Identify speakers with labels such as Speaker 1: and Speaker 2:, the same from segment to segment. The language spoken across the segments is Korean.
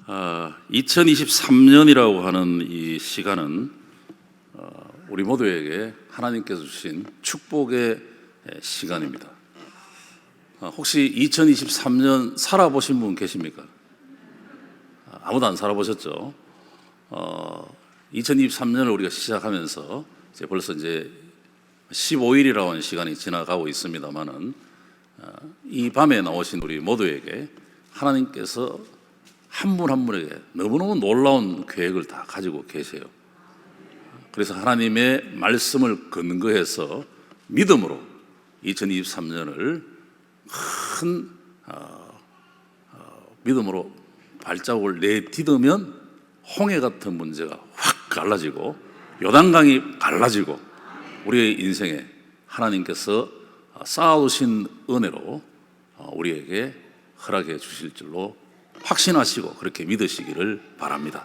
Speaker 1: 2023년이라고 하는 이 시간은 우리 모두에게 하나님께서 주신 축복의 시간입니다. 혹시 2023년 살아보신 분 계십니까? 아무도 안 살아보셨죠? 2023년을 우리가 시작하면서 벌써 15일이라고 하는 시간이 지나가고 있습니다만은 이 밤에 나오신 우리 모두에게 하나님께서 한 분 한 분에게 너무너무 놀라운 계획을 다 가지고 계세요. 그래서 하나님의 말씀을 근거해서 믿음으로 2023년을 큰 믿음으로 발자국을 내딛으면 홍해 같은 문제가 확 갈라지고 요단강이 갈라지고 우리의 인생에 하나님께서 쌓아두신 은혜로 우리에게 허락해 주실 줄로 확신하시고 그렇게 믿으시기를 바랍니다.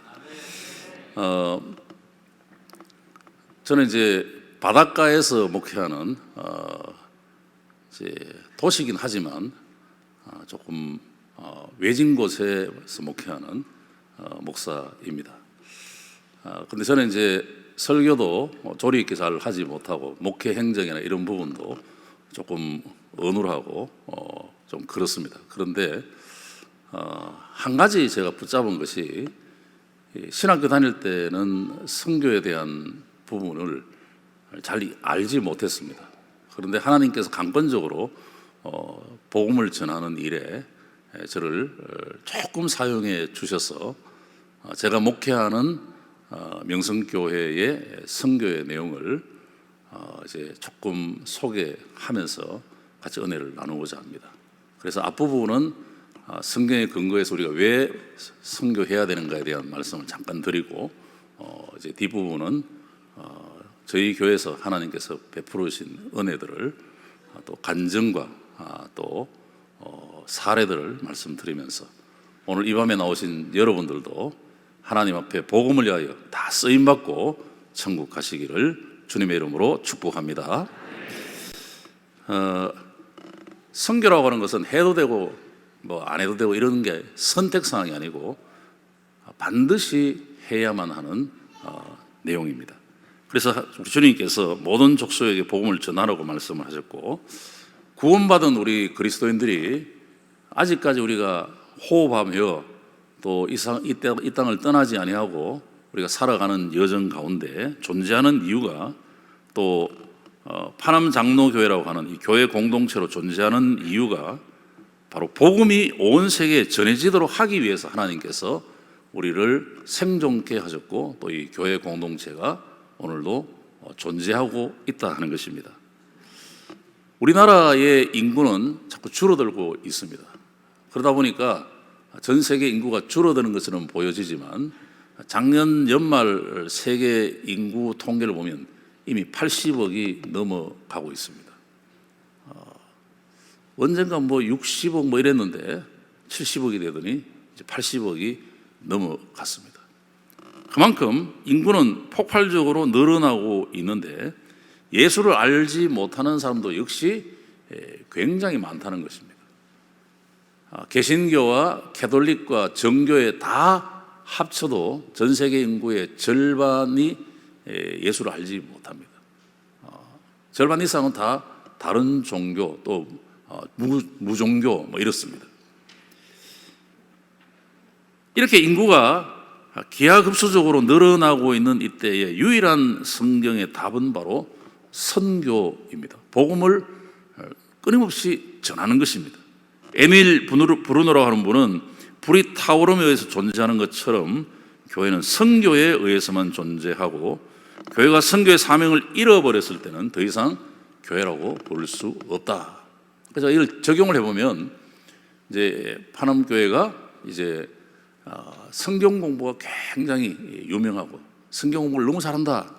Speaker 1: 저는 바닷가에서 목회하는 도시긴 하지만 조금 외진 곳에서 목회하는 목사입니다. 근데 저는 설교도 조리 있게 잘 하지 못하고 목회 행정이나 이런 부분도 조금 어눌하고 좀 그렇습니다. 그런데 한 가지 제가 붙잡은 것이 신학교 다닐 때는 선교에 대한 부분을 잘 알지 못했습니다. 그런데 하나님께서 강권적으로 복음을 전하는 일에 저를 조금 사용해 주셔서 제가 목회하는 명성교회의 선교의 내용을 조금 소개하면서 같이 은혜를 나누고자 합니다. 그래서 앞부분은 성경에 근거해서 우리가 왜 선교해야 되는가에 대한 말씀을 잠깐 드리고 뒷부분은 저희 교회에서 하나님께서 베풀어 주신 은혜들을 또 간증과 또 사례들을 말씀드리면서 오늘 이 밤에 나오신 여러분들도 하나님 앞에 복음을 위하여 다 쓰임받고 천국 가시기를 주님의 이름으로 축복합니다. 선교라고 하는 것은 해도 되고 안 해도 되고 이런 게 선택사항이 아니고 반드시 해야만 하는 내용입니다. 그래서 우리 주님께서 모든 족속에게 복음을 전하라고 말씀을 하셨고, 구원받은 우리 그리스도인들이 아직까지 우리가 호흡하며 또 이 땅을 떠나지 아니하고 우리가 살아가는 여정 가운데 존재하는 이유가, 또 파남 장로교회라고 하는 이 교회 공동체로 존재하는 이유가 바로 복음이 온 세계에 전해지도록 하기 위해서 하나님께서 우리를 생존케 하셨고, 또 이 교회 공동체가 오늘도 존재하고 있다 하는 것입니다. 우리나라의 인구는 자꾸 줄어들고 있습니다. 그러다 보니까 전 세계 인구가 줄어드는 것처럼 보여지지만 작년 연말 세계 인구 통계를 보면 이미 80억이 넘어가고 있습니다. 언젠가 60억 이랬는데 70억이 되더니 이제 80억이 넘어갔습니다. 그만큼 인구는 폭발적으로 늘어나고 있는데 예수를 알지 못하는 사람도 역시 굉장히 많다는 것입니다. 개신교와 캐톨릭과 정교회 다 합쳐도 전 세계 인구의 절반이 예수를 알지 못합니다. 절반 이상은 다 다른 종교 또 무종교 이렇습니다. 이렇게 인구가 기하급수적으로 늘어나고 있는 이때에 유일한 성경의 답은 바로 선교입니다. 복음을 끊임없이 전하는 것입니다. 에밀 브루너라고 하는 분은 불이 타오름에 의해서 존재하는 것처럼 교회는 선교에 의해서만 존재하고, 교회가 선교의 사명을 잃어버렸을 때는 더 이상 교회라고 부를 수 없다. 그래서 이걸 적용을 해보면 파남교회가 성경 공부가 굉장히 유명하고 성경 공부를 너무 잘한다.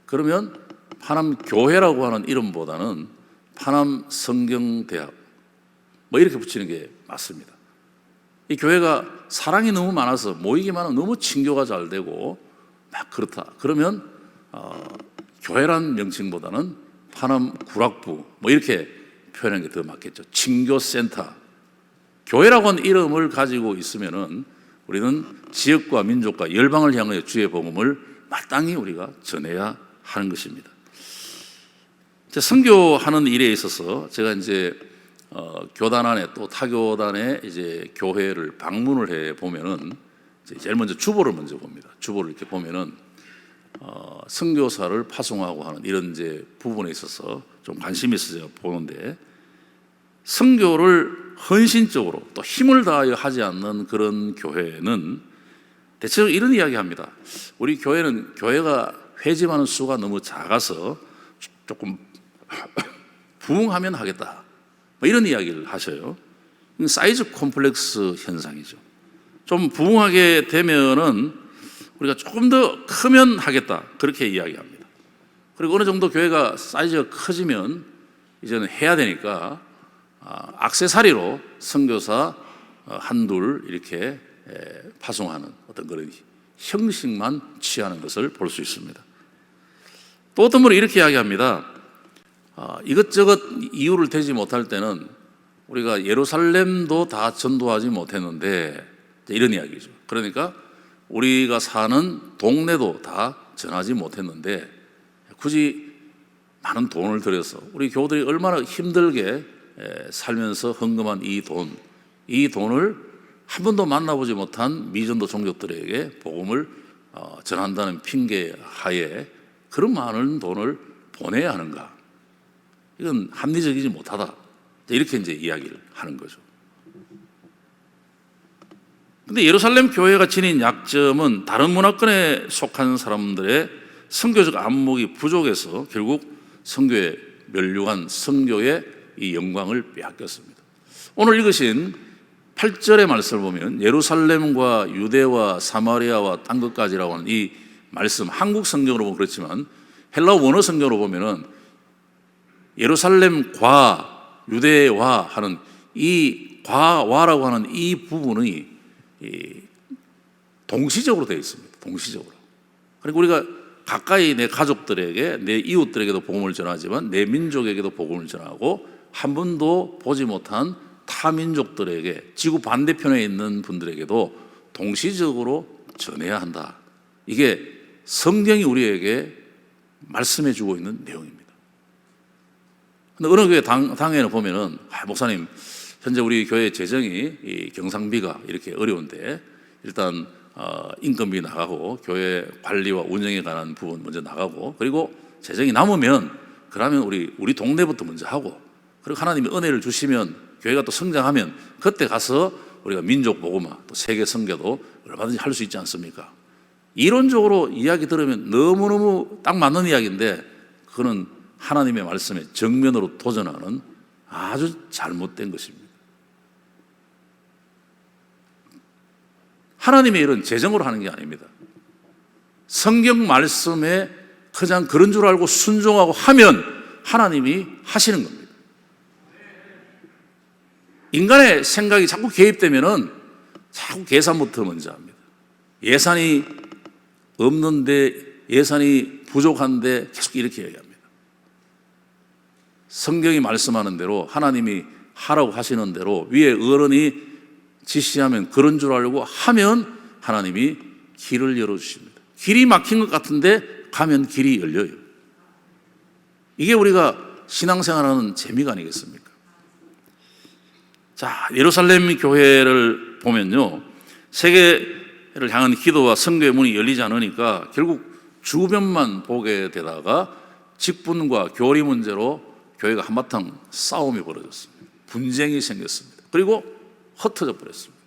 Speaker 1: 그러면 파남교회라고 하는 이름보다는 파남성경대학 이렇게 붙이는 게 맞습니다. 이 교회가 사랑이 너무 많아서 모이기만 하면 너무 친교가 잘 되고 그렇다. 그러면 교회란 명칭보다는 파남구락부 이렇게 표현하는 게 더 맞겠죠. 친교센터. 교회라고 하는 이름을 가지고 있으면은 우리는 지역과 민족과 열방을 향하여 주의 복음을 마땅히 우리가 전해야 하는 것입니다. 선교하는 일에 있어서 제가 이제 교단 안에 또 타교단에 이제 교회를 방문을 해 보면은 제일 먼저 주보를 먼저 봅니다. 주보를 이렇게 보면은 선교사를 파송하고 하는 이런 이제 부분에 있어서 좀 관심이 있어서 제가 보는데, 선교를 헌신적으로 또 힘을 다하여 하지 않는 그런 교회는 대체로 이런 이야기합니다. 우리 교회는 교회가 회집하는 수가 너무 작아서 조금 부흥하면 하겠다, 뭐 이런 이야기를 하셔요. 사이즈 콤플렉스 현상이죠. 좀 부흥하게 되면은 우리가 조금 더 크면 하겠다, 그렇게 이야기합니다. 그리고 어느 정도 교회가 사이즈가 커지면 이제는 해야 되니까 액세서리로 선교사 한둘 이렇게 파송하는 어떤 그런 형식만 취하는 것을 볼 수 있습니다. 또 어떤 분은 이렇게 이야기합니다. 이것저것 이유를 대지 못할 때는 우리가 예루살렘도 다 전도하지 못했는데, 이런 이야기죠. 그러니까 우리가 사는 동네도 다 전하지 못했는데 굳이 많은 돈을 들여서 우리 교우들이 얼마나 힘들게 살면서 헌금한 이 돈을 한 번도 만나보지 못한 미전도 종족들에게 복음을 전한다는 핑계 하에 그런 많은 돈을 보내야 하는가? 이건 합리적이지 못하다, 이렇게 이제 이야기를 하는 거죠. 근데 예루살렘 교회가 지닌 약점은 다른 문화권에 속한 사람들의 선교적 안목이 부족해서 결국 선교에 멸류관 선교의 이 영광을 빼앗겼습니다. 오늘 읽으신 8절의 말씀을 보면 예루살렘과 유대와 사마리아와 딴 것까지라고 하는 이 말씀, 한국 성경으로 보면 그렇지만 헬라 원어 성경으로 보면은 예루살렘과 유대와 하는 이 과와라고 하는 이 부분이 동시적으로 되어 있습니다. 동시적으로. 그리고 우리가 가까이 내 가족들에게, 내 이웃들에게도 복음을 전하지만 내 민족에게도 복음을 전하고 한 번도 보지 못한 타민족들에게, 지구 반대편에 있는 분들에게도 동시적으로 전해야 한다. 이게 성경이 우리에게 말씀해 주고 있는 내용입니다. 근데 어느 교회 당회를 보면은 목사님, 현재 우리 교회 재정이 경상비가 이렇게 어려운데 일단 인건비 나가고 교회 관리와 운영에 관한 부분 먼저 나가고, 그리고 재정이 남으면 그러면 우리 동네부터 먼저 하고, 그리고 하나님이 은혜를 주시면 교회가 또 성장하면 그때 가서 우리가 민족 복음화 또 세계 선교도 얼마든지 할 수 있지 않습니까? 이론적으로 이야기 들으면 너무너무 딱 맞는 이야기인데 그거는 하나님의 말씀에 정면으로 도전하는 아주 잘못된 것입니다. 하나님의 일은 재정으로 하는 게 아닙니다. 성경 말씀에 그냥 그런 줄 알고 순종하고 하면 하나님이 하시는 겁니다. 인간의 생각이 자꾸 개입되면은 자꾸 계산부터 먼저 합니다. 예산이 없는데, 예산이 부족한데 계속 이렇게 얘기합니다. 성경이 말씀하는 대로, 하나님이 하라고 하시는 대로 위에 어른이 지시하면 그런 줄 알고 하면 하나님이 길을 열어주십니다. 길이 막힌 것 같은데 가면 길이 열려요. 이게 우리가 신앙생활하는 재미가 아니겠습니까? 자, 예루살렘 교회를 보면요, 세계를 향한 기도와 선교의 문이 열리지 않으니까 결국 주변만 보게 되다가 직분과 교리 문제로 교회가 한바탕 싸움이 벌어졌습니다. 분쟁이 생겼습니다. 그리고 흩어져 버렸습니다.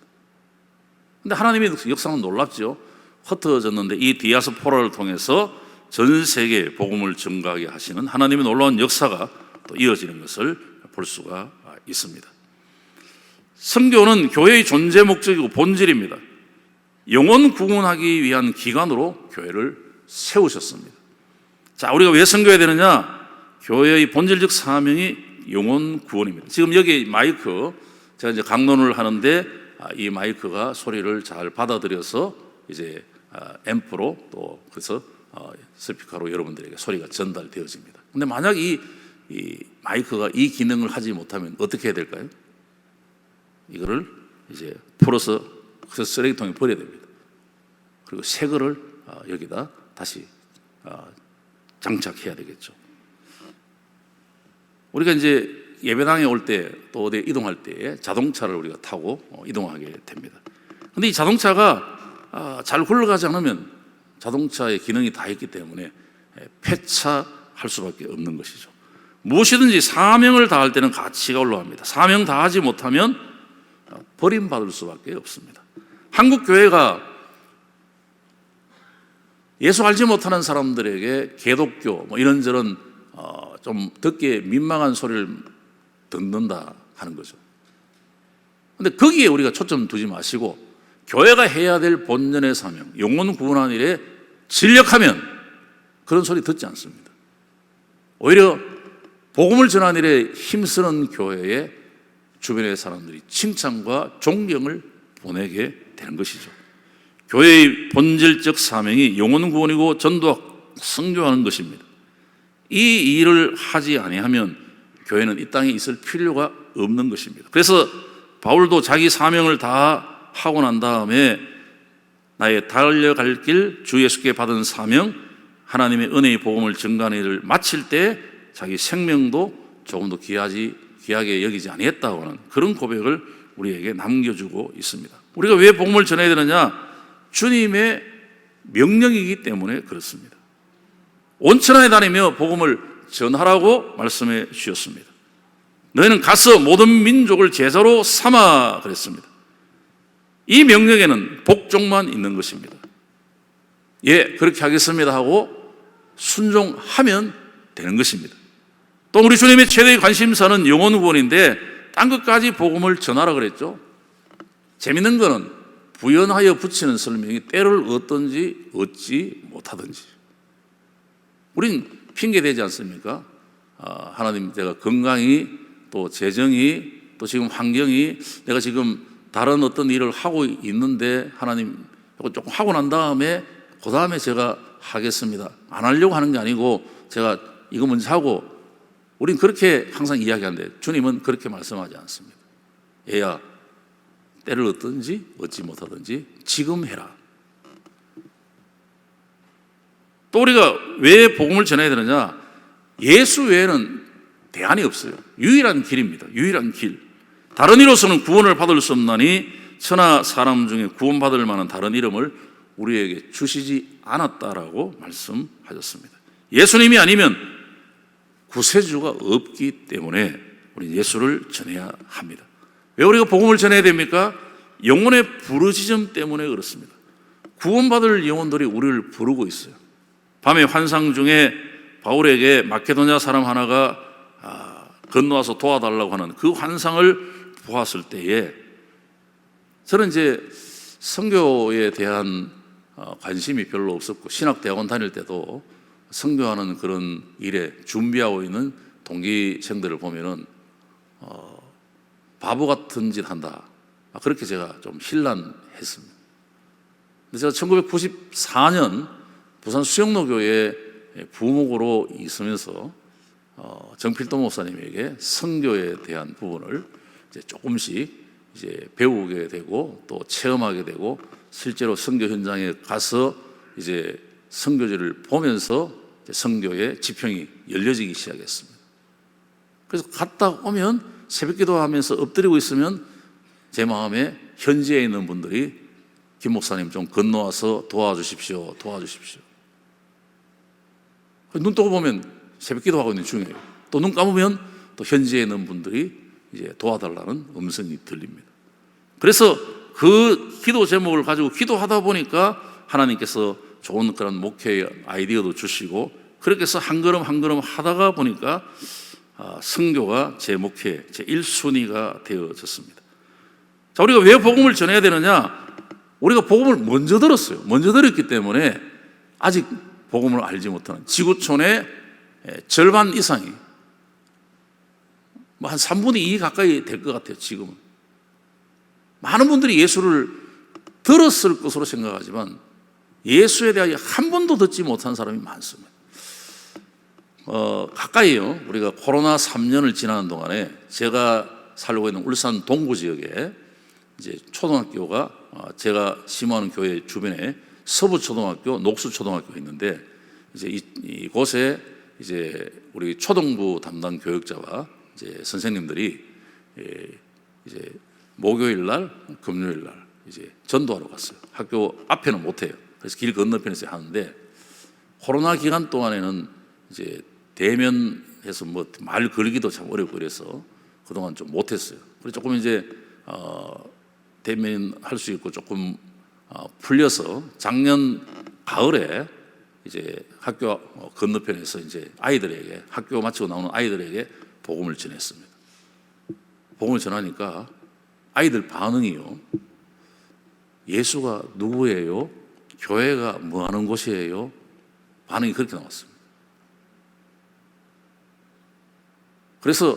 Speaker 1: 근데 하나님의 역사는 놀랍죠. 흩어졌는데 이 디아스포라를 통해서 전 세계에 복음을 전가하게 하시는 하나님의 놀라운 역사가 또 이어지는 것을 볼 수가 있습니다. 선교는 교회의 존재 목적이고 본질입니다. 영혼 구원하기 위한 기관으로 교회를 세우셨습니다. 자, 우리가 왜 선교해야 되느냐? 교회의 본질적 사명이 영혼 구원입니다. 지금 여기 마이크, 제가 이제 강론을 하는데 이 마이크가 소리를 잘 받아들여서 이제 앰프로 또 그래서 스피커로 여러분들에게 소리가 전달되어집니다. 근데 만약 이 마이크가 이 기능을 하지 못하면 어떻게 해야 될까요? 이거를 이제 풀어서 그래서 쓰레기통에 버려야 됩니다. 그리고 새 거를 여기다 다시 장착해야 되겠죠. 우리가 이제 예배당에 올 때 또 어디 이동할 때 자동차를 우리가 타고 이동하게 됩니다. 근데 이 자동차가 잘 굴러가지 않으면 자동차의 기능이 다 있기 때문에 폐차할 수밖에 없는 것이죠. 무엇이든지 사명을 다할 때는 가치가 올라갑니다. 사명 다하지 못하면 버림받을 수밖에 없습니다. 한국 교회가 예수 알지 못하는 사람들에게 개독교 이런저런 좀 듣기에 민망한 소리를 듣는다 하는 거죠. 그런데 거기에 우리가 초점 두지 마시고 교회가 해야 될 본연의 사명, 영혼 구원하는 일에 진력하면 그런 소리 듣지 않습니다. 오히려 복음을 전하는 일에 힘쓰는 교회에 주변의 사람들이 칭찬과 존경을 보내게 되는 것이죠. 교회의 본질적 사명이 영혼 구원이고 전도하고 선교하는 것입니다. 이 일을 하지 아니하면 교회는 이 땅에 있을 필요가 없는 것입니다. 그래서 바울도 자기 사명을 다 하고 난 다음에 나의 달려갈 길 주 예수께 받은 사명, 하나님의 은혜의 복음을 증거하는 일을 마칠 때 자기 생명도 조금도 귀하게 여기지 아니했다고 하는 그런 고백을 우리에게 남겨주고 있습니다. 우리가 왜 복음을 전해야 되느냐? 주님의 명령이기 때문에 그렇습니다. 온 천하에 다니며 복음을 전하라고 말씀해 주셨습니다. 너희는 가서 모든 민족을 제자로 삼아 그랬습니다. 이 명령에는 복종만 있는 것입니다. 예, 그렇게 하겠습니다 하고 순종하면 되는 것입니다. 또 우리 주님의 최대의 관심사는 영혼 구원인데 딴 것까지 복음을 전하라 그랬죠. 재밌는 거는 부연하여 붙이는 설명이 때를 얻든지 얻지 못하든지. 우린 핑계대지 않습니까? 하나님, 내가 건강이 또 재정이 또 지금 환경이 내가 지금 다른 어떤 일을 하고 있는데 하나님 조금 하고 난 다음에 그 다음에 제가 하겠습니다. 안 하려고 하는 게 아니고 제가 이거 먼저 하고, 우린 그렇게 항상 이야기하는데 주님은 그렇게 말씀하지 않습니다. 얘야, 때를 얻든지 얻지 못하든지 지금 해라. 또 우리가 왜 복음을 전해야 되느냐? 예수 외에는 대안이 없어요. 유일한 길입니다. 유일한 길. 다른 이로서는 구원을 받을 수 없나니 천하 사람 중에 구원받을 만한 다른 이름을 우리에게 주시지 않았다라고 말씀하셨습니다. 예수님이 아니면 구세주가 없기 때문에 우리 예수를 전해야 합니다. 왜 우리가 복음을 전해야 됩니까? 영혼의 부르짖음 때문에 그렇습니다. 구원받을 영혼들이 우리를 부르고 있어요. 밤에 환상 중에 바울에게 마케도냐 사람 하나가 건너와서 도와달라고 하는 그 환상을 보았을 때에 저는 이제 선교에 대한 관심이 별로 없었고 신학대학원 다닐 때도 선교하는 그런 일에 준비하고 있는 동기생들을 보면은 바보 같은 짓 한다. 그렇게 제가 좀 hir난했습니다. 근데 제가 1994년 부산 수영로교회 부목으로 있으면서 정필도 목사님에게 선교에 대한 부분을 이제 조금씩 이제 배우게 되고 또 체험하게 되고 실제로 선교 현장에 가서 이제 선교지를 보면서 선교의 지평이 열려지기 시작했습니다. 그래서 갔다 오면 새벽기도 하면서 엎드리고 있으면 제 마음에 현지에 있는 분들이 김 목사님 좀 건너와서 도와주십시오. 눈 뜨고 보면 새벽기도 하고 있는 중이에요. 또 눈 감으면 또 현지에 있는 분들이 이제 도와달라는 음성이 들립니다. 그래서 그 기도 제목을 가지고 기도하다 보니까 하나님께서 좋은 그런 목회의 아이디어도 주시고 그렇게 해서 한 걸음 한 걸음 하다가 보니까 선교가 제 목회, 제 1순위가 되어졌습니다. 자, 우리가 왜 복음을 전해야 되느냐? 우리가 복음을 먼저 들었어요. 먼저 들었기 때문에 아직 복음을 알지 못하는 지구촌의 절반 이상이 한 3분의 2 가까이 될 것 같아요. 지금은 많은 분들이 예수를 들었을 것으로 생각하지만 예수에 대하여 한 번도 듣지 못한 사람이 많습니다. 가까이요. 우리가 코로나 3년을 지나는 동안에 제가 살고 있는 울산 동구 지역에 이제 초등학교가 제가 심호하는 교회 주변에 서부초등학교, 녹수초등학교가 있는데 이제 이곳에 이제 우리 초등부 담당 교육자와 이제 선생님들이 이제 목요일 날, 금요일 날 이제 전도하러 갔어요. 학교 앞에는 못 해요. 그래서 길 건너편에서 하는데 코로나 기간 동안에는 이제 대면해서 뭐 말 걸기도 참 어렵고 그래서 그동안 좀 못했어요. 그래서 조금 이제 대면 할 수 있고 조금 풀려서 작년 가을에 이제 학교 건너편에서 이제 아이들에게 학교 마치고 나오는 아이들에게 복음을 전했습니다. 복음을 전하니까 아이들 반응이요. 예수가 누구예요? 교회가 뭐 하는 곳이에요? 반응이 그렇게 나왔습니다. 그래서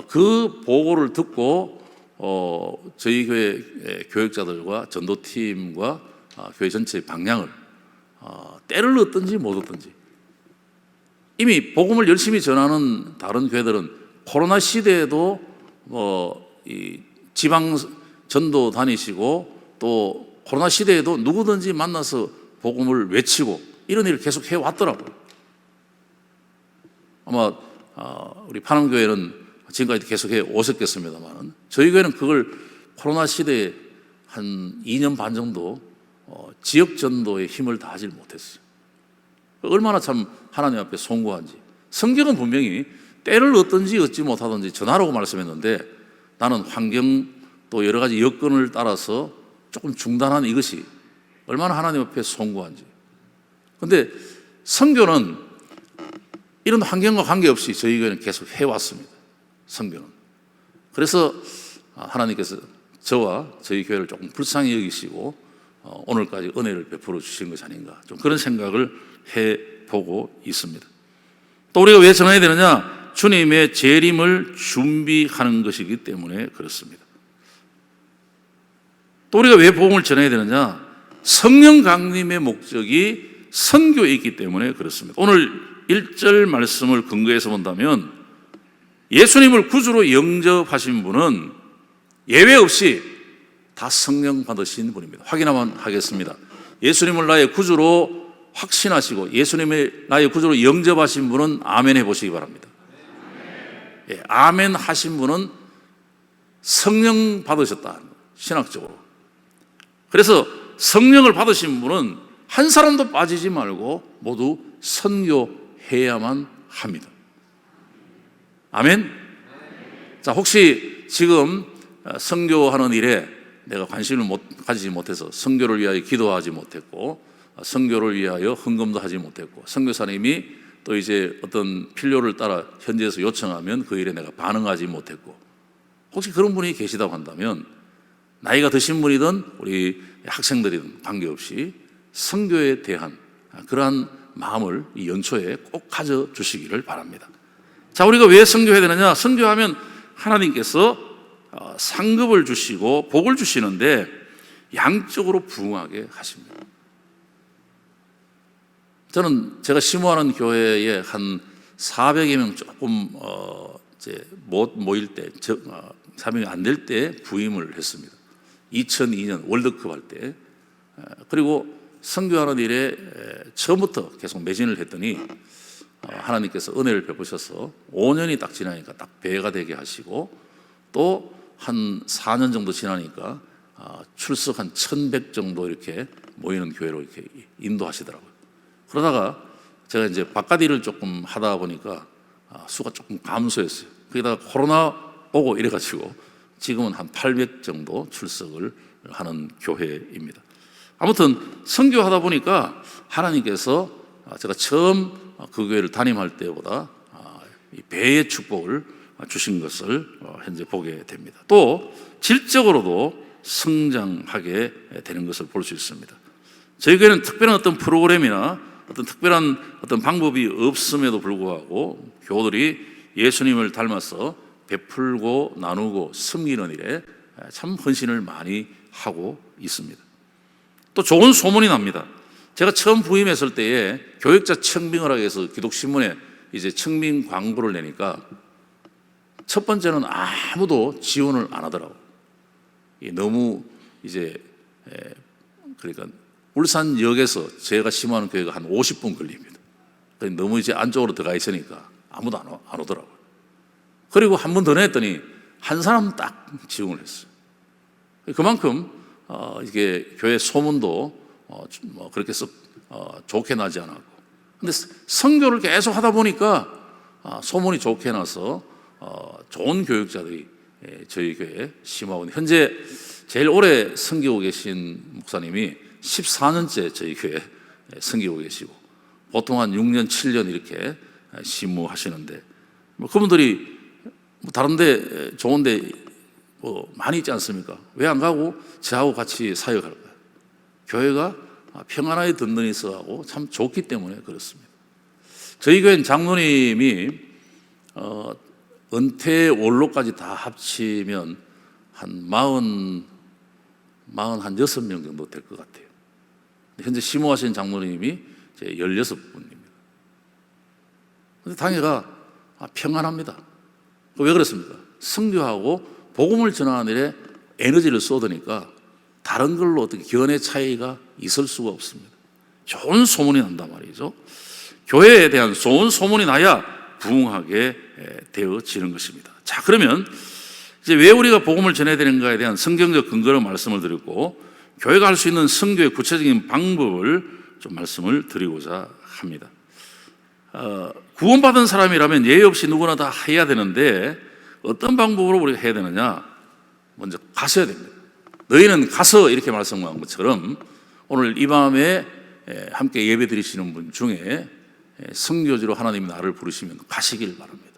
Speaker 1: 그 보고를 듣고 저희 교회 교육자들과 전도팀과 교회 전체의 방향을 때를 얻든지 못 얻든지 이미 복음을 열심히 전하는 다른 교회들은 코로나 시대에도 이 지방 전도 다니시고 또 코로나 시대에도 누구든지 만나서 복음을 외치고 이런 일을 계속 해왔더라고요. 아마 우리 파남교회는 지금까지 계속 해 오셨겠습니다만 저희 교회는 그걸 코로나 시대에 한 2년 반 정도 지역 전도에 힘을 다하지 못했어요. 얼마나 참 하나님 앞에 송구한지. 성경은 분명히 때를 얻든지 얻지 못하든지 전하라고 말씀했는데 나는 환경 또 여러 가지 여건을 따라서 조금 중단한 이것이 얼마나 하나님 앞에 송구한지. 그런데 선교는 이런 환경과 관계없이 저희 교회는 계속 해왔습니다. 선교는. 그래서 하나님께서 저와 저희 교회를 조금 불쌍히 여기시고 오늘까지 은혜를 베풀어 주신 것이 아닌가 좀 그런 생각을 해보고 있습니다. 또 우리가 왜 전해야 되느냐? 주님의 재림을 준비하는 것이기 때문에 그렇습니다. 또 우리가 왜 복음을 전해야 되느냐? 성령 강림의 목적이 선교에 있기 때문에 그렇습니다. 오늘 1절 말씀을 근거해서 본다면 예수님을 구주로 영접하신 분은 예외 없이 다 성령 받으신 분입니다. 확인 한번 하겠습니다. 예수님을 나의 구주로 확신하시고 예수님을 나의 구주로 영접하신 분은 아멘 해보시기 바랍니다. 예, 아멘 하신 분은 성령 받으셨다. 신학적으로. 그래서 성령을 받으신 분은 한 사람도 빠지지 말고 모두 선교해야만 합니다. 아멘? 자, 혹시 지금 선교하는 일에 내가 관심을 가지지 못해서 선교를 위하여 기도하지 못했고 선교를 위하여 헌금도 하지 못했고 선교사님이 또 이제 어떤 필요를 따라 현지에서 요청하면 그 일에 내가 반응하지 못했고 혹시 그런 분이 계시다고 한다면 나이가 드신 분이든 우리 학생들이든 관계없이 선교에 대한 그러한 마음을 이 연초에 꼭 가져주시기를 바랍니다. 자, 우리가 왜 선교해야 되느냐? 선교하면 하나님께서 상급을 주시고 복을 주시는데 양적으로 부응하게 하십니다. 저는 제가 심호하는 교회에 한 400여 명 조금 이제 못 모일 때 400명 안 될 때 부임을 했습니다. 2002년 월드컵 할 때. 그리고 선교하는 일에 처음부터 계속 매진을 했더니 하나님께서 은혜를 베푸셔서 5년이 딱 지나니까 딱 배가 되게 하시고 또 한 4년 정도 지나니까 출석 한 1,100 정도 이렇게 모이는 교회로 이렇게 인도하시더라고요. 그러다가 제가 이제 바깥 일을 조금 하다 보니까 수가 조금 감소했어요. 거기다가 코로나 오고 이래가지고 지금은 한 800 정도 출석을 하는 교회입니다. 아무튼 선교하다 보니까 하나님께서 제가 처음 그 교회를 담임할 때보다 배의 축복을 주신 것을 현재 보게 됩니다. 또 질적으로도 성장하게 되는 것을 볼 수 있습니다. 저희 교회는 특별한 어떤 프로그램이나 어떤 특별한 어떤 방법이 없음에도 불구하고 교우들이 예수님을 닮아서 베풀고 나누고 섬기는 일에 참 헌신을 많이 하고 있습니다. 또 좋은 소문이 납니다. 제가 처음 부임했을 때에 교육자 청빙을 하기 위해서 기독신문에 이제 청빙 광고를 내니까 첫 번째는 아무도 지원을 안 하더라고요. 너무 이제 그러니까 울산역에서 제가 심호하는 교회가 한 50분 걸립니다. 너무 이제 안쪽으로 들어가 있으니까 아무도 안 오더라고요. 그리고 한 번 더 냈더니 한 사람 딱 지원을 했어요. 그만큼 이게 교회 소문도 뭐 그렇게 좋게 나지 않았고, 근데 선교를 계속 하다 보니까 소문이 좋게 나서 좋은 교육자들이 저희 교회에 심하고, 현재 제일 오래 섬기고 계신 목사님이 14년째 저희 교회에 섬기고 계시고, 보통 한 6년, 7년 이렇게 심무하시는데, 뭐 그분들이 뭐 다른데 좋은데 뭐 많이 있지 않습니까? 왜 안 가고 저하고 같이 사역할 거예요? 교회가 평안하게 든든히 서하고 참 좋기 때문에 그렇습니다. 저희 교회는 장로님이 은퇴 원로까지 다 합치면 한 46명 정도 될 것 같아요. 현재 심호하신 장로님이 16분입니다. 근데 당회가 평안합니다. 왜 그렇습니까? 선교하고 복음을 전하는 일에 에너지를 쏟으니까 다른 걸로 어떻게 견해 차이가 있을 수가 없습니다. 좋은 소문이 난단 말이죠. 교회에 대한 좋은 소문이 나야 부흥하게 되어지는 것입니다. 자, 그러면 이제 왜 우리가 복음을 전해야 되는가에 대한 성경적 근거를 말씀을 드렸고, 교회가 할 수 있는 선교의 구체적인 방법을 좀 말씀을 드리고자 합니다. 구원받은 사람이라면 예의 없이 누구나 다 해야 되는데 어떤 방법으로 우리가 해야 되느냐? 먼저 가셔야 됩니다. 너희는 가서, 이렇게 말씀한 것처럼 오늘 이 밤에 함께 예배 드리시는 분 중에 선교지로 하나님이 나를 부르시면 가시길 바랍니다.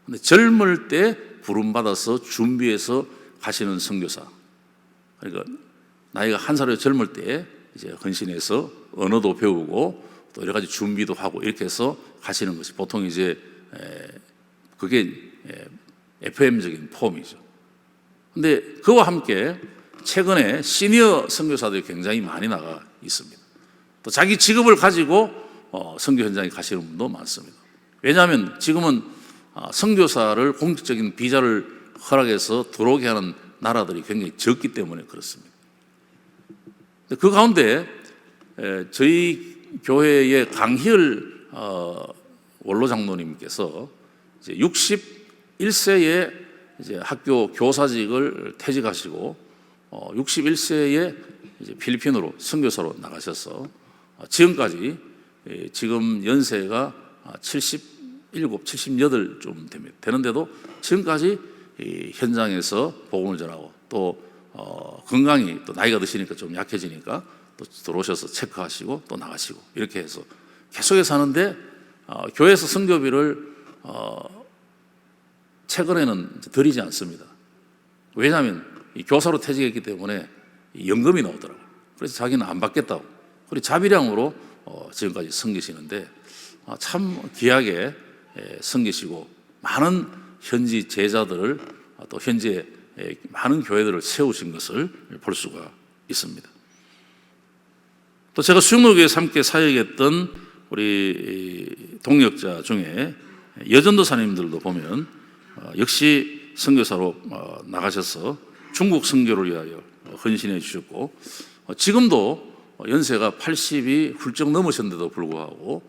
Speaker 1: 근데 젊을 때 부름받아서 준비해서 가시는 선교사, 그러니까 나이가 한 살이 젊을 때 이제 헌신해서 언어도 배우고 또 여러 가지 준비도 하고 이렇게 해서 가시는 것이 보통 이제 그게 FM적인 폼이죠. 근데 그와 함께 최근에 시니어 선교사들이 굉장히 많이 나가 있습니다. 또 자기 직업을 가지고 선교 현장에 가시는 분도 많습니다. 왜냐하면 지금은 선교사를 공식적인 비자를 허락해서 들어오게 하는 나라들이 굉장히 적기 때문에 그렇습니다. 그 가운데 저희 교회의 강희열 원로 장로님께서 이제 61세에 이제 학교 교사직을 퇴직하시고 61세에 이제 필리핀으로 선교사로 나가셔서 지금까지, 지금 연세가 77, 78좀 됩니다. 되는데도 지금까지 이 현장에서 복음을 전하고 또 건강이 또 나이가 드시니까 좀 약해지니까 또 들어오셔서 체크하시고 또 나가시고 이렇게 해서 계속해서 하는데, 교회에서 선교비를 최근에는 드리지 않습니다. 왜냐하면 이 교사로 퇴직했기 때문에 연금이 나오더라고요. 그래서 자기는 안 받겠다고, 그리고 자비량으로 지금까지 섬기시는데 참 귀하게 섬기시고 많은 현지 제자들을, 또 현지에 많은 교회들을 세우신 것을 볼 수가 있습니다. 또 제가 수영로교회에서 함께 사역했던 우리 동역자 중에 여전도사님들도 보면 역시 선교사로 나가셔서 중국 선교를 위하여 헌신해 주셨고, 지금도 연세가 80이 훌쩍 넘으셨는데도 불구하고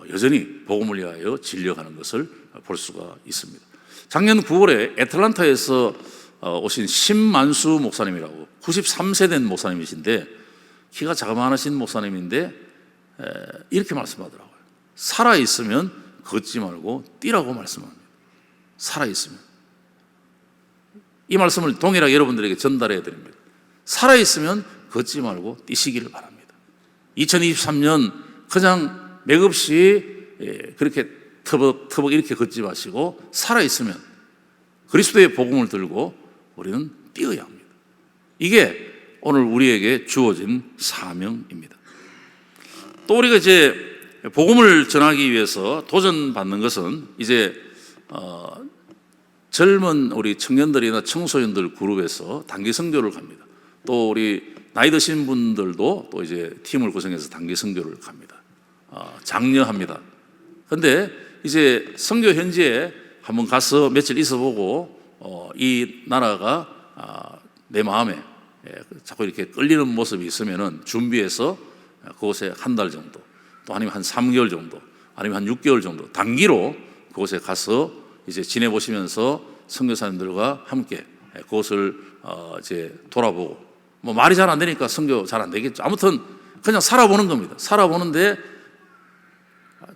Speaker 1: 여전히 복음을 위하여 진력하는 것을 볼 수가 있습니다. 작년 9월에 애틀란타에서 오신 신만수 목사님이라고 93세 된 목사님이신데, 키가 자그마하신 목사님인데 이렇게 말씀하더라고요. 살아있으면 걷지 말고 뛰라고 말씀합니다. 살아있으면. 이 말씀을 동일하게 여러분들에게 전달해 드립니다. 살아있으면 걷지 말고 뛰시기를 바랍니다. 2023년 그냥 맥없이 그렇게 터벅터벅 이렇게 걷지 마시고 살아있으면 그리스도의 복음을 들고 우리는 뛰어야 합니다. 이게 오늘 우리에게 주어진 사명입니다. 또 우리가 이제 복음을 전하기 위해서 도전받는 것은 이제 젊은 우리 청년들이나 청소년들 그룹에서 단기 선교를 갑니다. 또 우리 나이 드신 분들도 또 이제 팀을 구성해서 단기 선교를 갑니다. 장려합니다. 그런데 이제 선교 현지에 한번 가서 며칠 있어보고 이 나라가 내 마음에 자꾸 이렇게 끌리는 모습이 있으면은 준비해서 그곳에 한 달 정도, 또 아니면 한 3개월 정도, 아니면 한 6개월 정도 단기로 그곳에 가서 이제 지내보시면서 선교사님들과 함께 그곳을 이제 돌아보고, 뭐 말이 잘 안 되니까 선교 잘 안 되겠죠. 아무튼 그냥 살아보는 겁니다. 살아보는데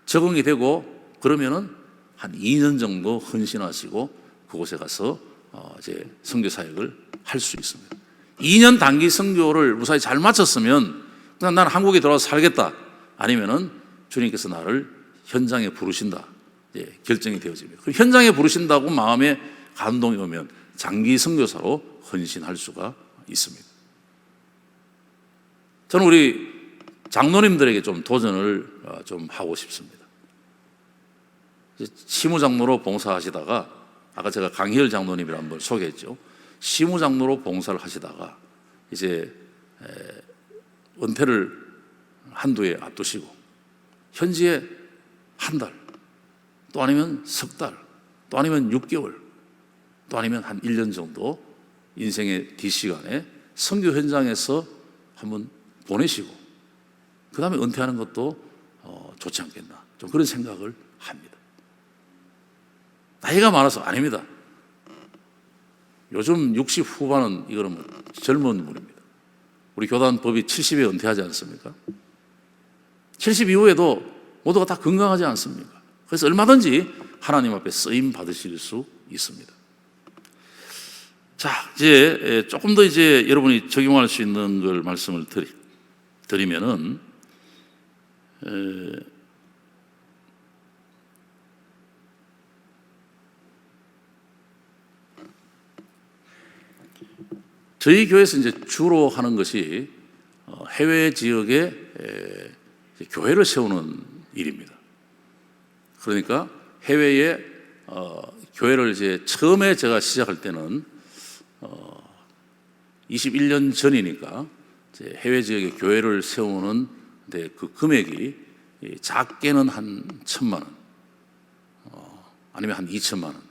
Speaker 1: 적응이 되고 그러면은 한 2년 정도 헌신하시고 그곳에 가서 이제 선교 사역을 할 수 있습니다. 2년 단기 선교를 무사히 잘 마쳤으면 그냥 나는 한국에 돌아와서 살겠다, 아니면은 주님께서 나를 현장에 부르신다, 결정이 되어집니다. 현장에 부르신다고 마음에 감동이 오면 장기 선교사로 헌신할 수가 있습니다. 저는 우리 장로님들에게 좀 도전을 좀 하고 싶습니다. 시무장로로 봉사하시다가, 아까 제가 강희열 장로님이라 한번 소개했죠. 시무장로로 봉사를 하시다가 이제 은퇴를 한두 해 앞두시고 현지에 한 달, 또 아니면 석 달, 또 아니면 6개월, 또 아니면 한 1년 정도 인생의 뒷시간에 선교 현장에서 한번 보내시고 그 다음에 은퇴하는 것도 좋지 않겠나, 좀 그런 생각을 합니다. 나이가 많아서 아닙니다. 요즘 60 후반은 이거는 뭐 젊은 분입니다. 우리 교단 법이 70에 은퇴하지 않습니까? 70 이후에도 모두가 다 건강하지 않습니까? 그래서 얼마든지 하나님 앞에 쓰임 받으실 수 있습니다. 자, 이제 조금 더 이제 여러분이 적용할 수 있는 걸 말씀을 드리면은, 저희 교회에서 이제 주로 하는 것이 해외 지역에 교회를 세우는 일입니다. 그러니까 해외에 교회를 이제 처음에 제가 시작할 때는 21년 전이니까 이제 해외 지역에 교회를 세우는 그 금액이 작게는 한 1,000만 원, 아니면 한 2천만 원,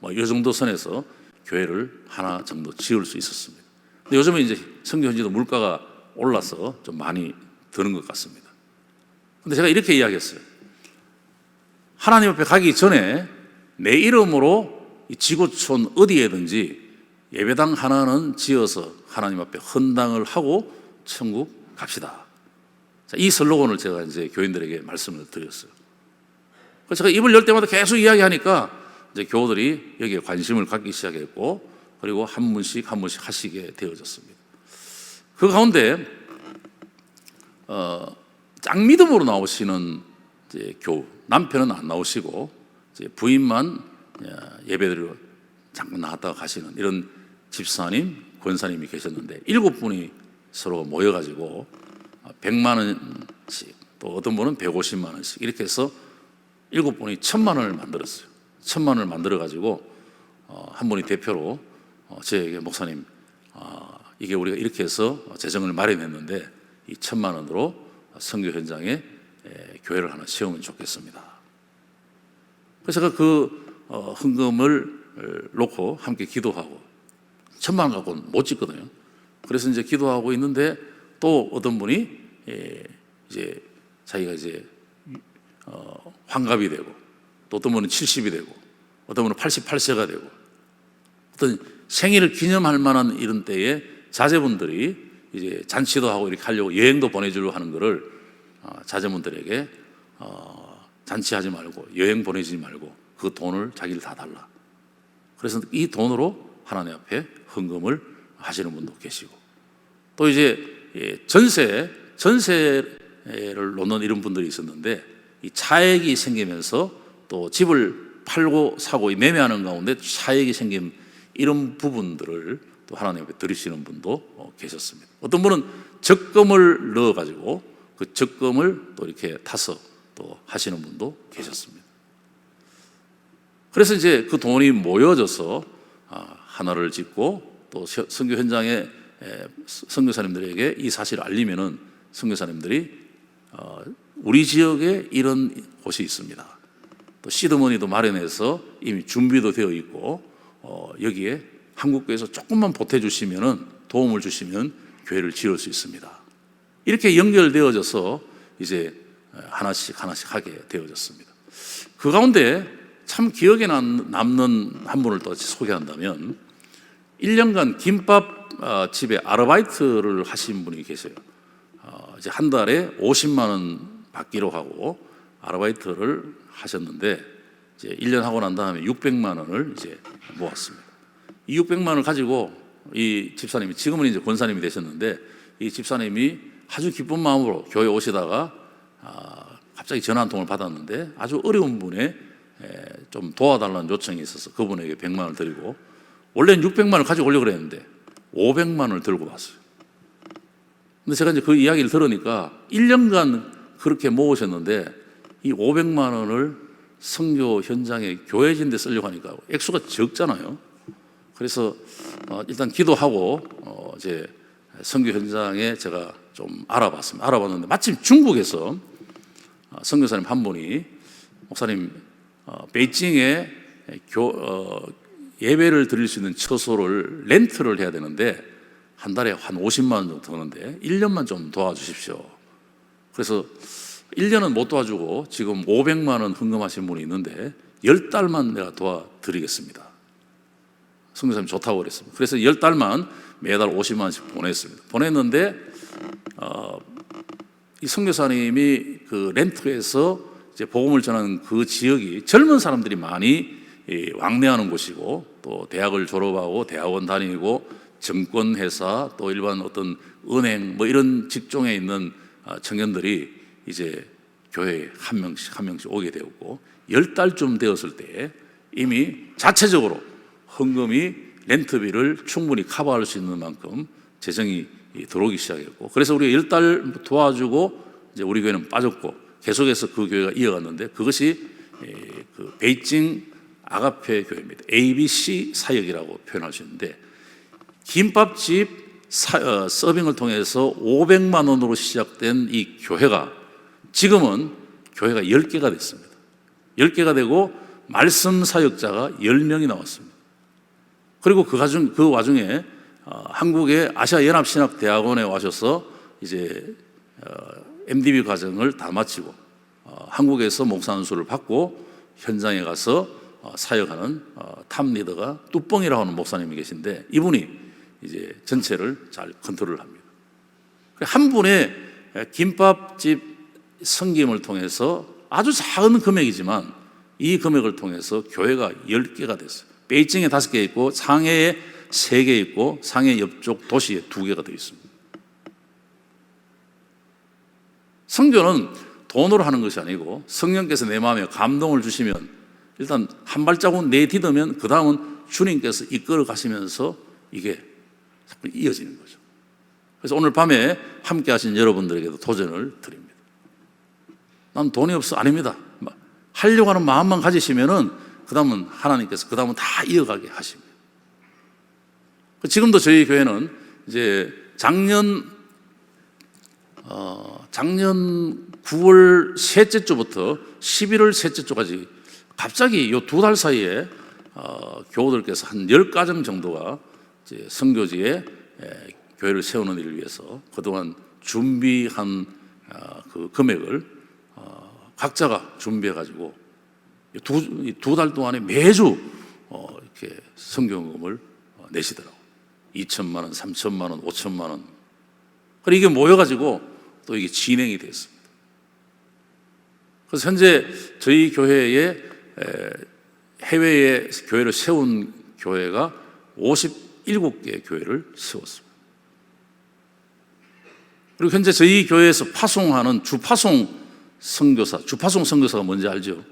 Speaker 1: 뭐 이 정도 선에서 교회를 하나 정도 지을 수 있었습니다. 근데 요즘에 이제 선교 현지도 물가가 올라서 좀 많이 드는 것 같습니다. 근데 제가 이렇게 이야기했어요. 하나님 앞에 가기 전에 내 이름으로 이 지구촌 어디에든지 예배당 하나는 지어서 하나님 앞에 헌당을 하고 천국 갑시다. 자, 이 슬로건을 제가 이제 교인들에게 말씀을 드렸어요. 그래서 제가 입을 열 때마다 계속 이야기하니까 이제 교우들이 여기에 관심을 갖기 시작했고, 그리고 한 분씩 하시게 되어졌습니다. 그 가운데 짱믿음으로 나오시는 이제 교우, 남편은 안 나오시고 이제 부인만 예배드리러 잠깐 나갔다가 가시는 이런 집사님, 권사님이 계셨는데 7분이 서로 모여가지고 100만 원씩, 또 어떤 분은 150만 원씩 이렇게 해서 7분이 1,000만 원을 만들었어요. 1,000만 원을 만들어가지고 한 분이 대표로 저에게, 목사님, 이게 우리가 이렇게 해서 재정을 마련했는데 이 1,000만 원으로 선교 현장에 교회를 하나 세우면 좋겠습니다. 그래서 제가 그 헌금을 놓고 함께 기도하고, 1,000만 원 갖고는 못 짓거든요. 그래서 이제 기도하고 있는데 또 어떤 분이 이제 자기가 이제 환갑이 되고, 또 어떤 분은 70이 되고, 어떤 분은 88세가 되고, 어떤 생일을 기념할 만한 이런 때에 자제분들이 이제 잔치도 하고 이렇게 하려고 여행도 보내주려고 하는 거를 자제분들에게 잔치하지 말고 여행 보내지 말고 그 돈을 자기를 다 달라. 그래서 이 돈으로 하나님 앞에 헌금을 하시는 분도 계시고, 또 이제 전세를 놓는 이런 분들이 있었는데 이 차액이 생기면서 또 집을 팔고 사고 매매하는 가운데 차액이 생긴 이런 부분들을 또 하나님 앞에 드리시는 분도 계셨습니다. 어떤 분은 적금을 넣어가지고 그 적금을 또 이렇게 타서 또 하시는 분도 계셨습니다. 그래서 이제 그 돈이 모여져서 하나를 짓고, 또 선교 현장에 선교사님들에게 이 사실을 알리면은 선교사님들이 우리 지역에 이런 곳이 있습니다, 또 시드머니도 마련해서 이미 준비도 되어 있고 여기에 한국교회에서 조금만 보태주시면은, 도움을 주시면 교회를 지을 수 있습니다. 이렇게 연결되어져서 이제 하나씩 하게 되어졌습니다. 그 가운데 참 기억에 남는 한 분을 또 소개한다면, 1년간 김밥 집에 아르바이트를 하신 분이 계세요. 이제 한 달에 50만 원 받기로 하고 아르바이트를 하셨는데, 이제 1년 하고 난 다음에 600만 원을 이제 모았습니다. 이 600만 원을 가지고 이 집사님이, 지금은 이제 권사님이 되셨는데, 이 집사님이 아주 기쁜 마음으로 교회 오시다가 갑자기 전화 한 통을 받았는데, 아주 어려운 분에 좀 도와달라는 요청이 있어서 그분에게 100만 원을 드리고, 원래는 600만 원을 가지고 오려고 그랬는데 500만 원을 들고 왔어요. 근데 제가 이제 그 이야기를 들으니까 1년간 그렇게 모으셨는데 이 500만 원을 선교 현장에 교회진 데 쓰려고 하니까 액수가 적잖아요. 그래서 일단 기도하고 이제 선교 현장에 제가 좀 알아봤습니다. 알아봤는데 마침 중국에서 선교사님 한 분이, 목사님 베이징에 예배를 드릴 수 있는 처소를 렌트를 해야 되는데 한 달에 한 50만 원 정도 드는데 1년만 좀 도와주십시오. 그래서 1년은 못 도와주고 지금 500만 원 헌금하신 분이 있는데 10달만 내가 도와드리겠습니다. 선교사님 좋다고 그랬습니다. 그래서 10달만 매달 50만 원씩 보냈습니다. 보냈는데 이 선교사님이 그 렌트에서 이제 복음을 전하는 그 지역이 젊은 사람들이 많이 왕래하는 곳이고, 또 대학을 졸업하고 대학원 다니고 증권회사, 또 일반 어떤 은행 뭐 이런 직종에 있는 청년들이 이제 교회에 한 명씩 오게 되었고, 10달쯤 되었을 때 이미 자체적으로 헌금이 렌트비를 충분히 커버할 수 있는 만큼 재정이 들어오기 시작했고, 그래서 우리가 10달 도와주고 이제 우리 교회는 빠졌고 계속해서 그 교회가 이어갔는데, 그것이 그 베이징 아가페 교회입니다. ABC 사역이라고 표현할 수 있는데, 김밥집 서빙을 통해서 500만 원으로 시작된 이 교회가 지금은 교회가 10개가 됐습니다. 10개가 되고 말씀 사역자가 10명이 나왔습니다. 그리고 그 와중에 한국의 아시아연합신학대학원에 와셔서 이제 MDB 과정을 다 마치고 한국에서 목사 안수를 받고 현장에 가서 사역하는 탑 리더가 뚜뻥이라고 하는 목사님이 계신데, 이분이 이제 전체를 잘 컨트롤을 합니다. 한 분의 김밥집 섬김을 통해서 아주 작은 금액이지만 이 금액을 통해서 교회가 10개가 됐어요. 베이징에 5개 있고 상해에 3개 있고 상해 옆쪽 도시에 2개가 되어 있습니다. 선교는 돈으로 하는 것이 아니고 성령께서 내 마음에 감동을 주시면 일단 한 발자국 내디디면 그 다음은 주님께서 이끌어 가시면서 이게 자꾸 이어지는 거죠. 그래서 오늘 밤에 함께 하신 여러분들에게도 도전을 드립니다. 난 돈이 없어. 아닙니다. 하려고 하는 마음만 가지시면은 그 다음은 하나님께서 그 다음은 다 이어가게 하십니다. 지금도 저희 교회는 이제 작년 9월 셋째 주부터 11월 셋째 주까지 갑자기 요 2달 사이에 교우들께서 한 10가정 정도가 이제 선교지에 교회를 세우는 일을 위해서 그동안 준비한 그 금액을 각자가 준비해가지고 2달 동안에 매주 이렇게 선교금을 내시더라고요. 2천만 원, 3천만 원, 5천만 원. 그리고 이게 모여가지고 또 이게 진행이 됐습니다. 그래서 현재 저희 교회에 해외에 교회를 세운 교회가 57개 교회를 세웠습니다. 그리고 현재 저희 교회에서 파송하는 주파송 선교사가 뭔지 알죠?